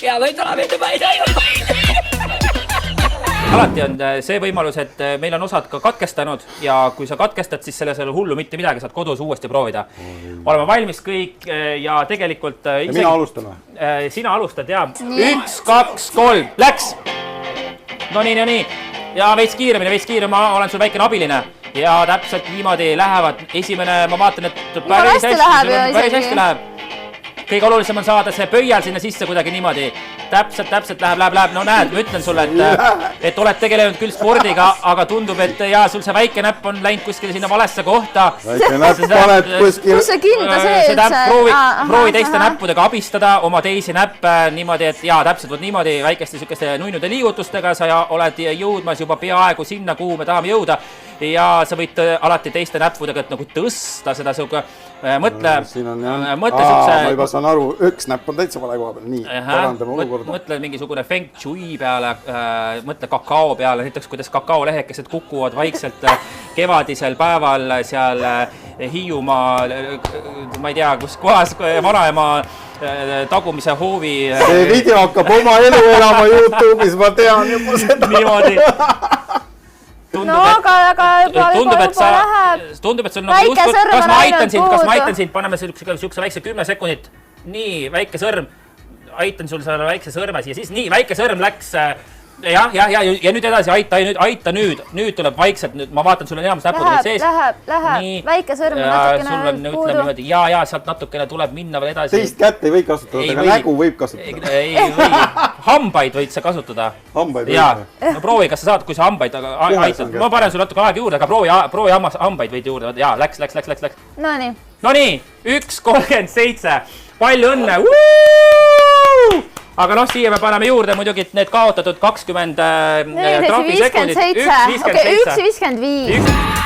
Ja võid olla veidi alati on see võimalus, et meil on osad ka katkestanud ja kui sa katkestad, siis selles ei ole hullu mitte midagi, saad kodus uuesti proovida. Oleme valmis kõik ja tegelikult... Ja mina alustan või? Sina alustad, jaa. 1, 2, 3, läks! No nii. Ja veits kiiremini, ma olen sul väikene abiline. Ja täpselt niimoodi lähevad. Esimene, ma vaatan, et päris hästi läheb. Kõige olulisem on saada see pöial sinna sisse kuidagi niimoodi. Täpselt läheb. No näed, ma ütlen sulle, et oled tegelenud küll spordiga, aga tundub, et jaa, sul see väike näpp on läinud kuskile sinna valesse kohta. Väike näpp paned kuskil. Kus see kinda see üldse? Proovi teiste näppudega abistada oma teisi näppe niimoodi, et jaa, täpselt niimoodi väikeste sükeste nuinude liigutustega sa oled jõudmas juba peaaegu sinna, kuhu me tahame jõuda. Ja sa võid alati teiste näppudega nagu tõsta seda suuga. Mõtle ma juba saan aru, üks näpp on täitsa vale koha peal. Nii, parandame olukorda. Mõtle mingisugune feng shui peale, mõtle kakao peale, näiteks kuidas kakaolehekesed kukuvad vaikselt kevadisel päeval seal Hiiumaa, ma ei tea, kus kohas vanaema tagumise hoovi. See video hakkab oma elu elama YouTube'is, ma tean juba seda. Niimoodi. No aga juba läheb. Tundub, et sul nagu uskud, kas ma aitan sind, paneme siukse väikse 10 sekundit. Nii, väike sõrm. Aitan sul selle väikse sõrmes ja siis nii, väike sõrm läks. Ja nüüd edasi, aita nüüd. Nüüd tuleb vaikselt, ma vaatan sulle enamus näpud sees. Läheb. Väike sõrm natukene puudu. Ja, sealt natukene tuleb minna veel edasi. Teist kätt ei või kasutada, aga nägu võib kasutada. Ei või. Hambaid võid sa kasutada. Hambaid võid. No proovi, kas sa saad, kui sa hambaid aitad. Ma panen sulle natuke aega juurde, aga proovi hambaid võid juurde. Ja, läks. No nii, 1.37. Palju õnne. Aga siia me paneme juurde muidugi need kaotatud 20 trahvisekundit. 1.57. 1.55.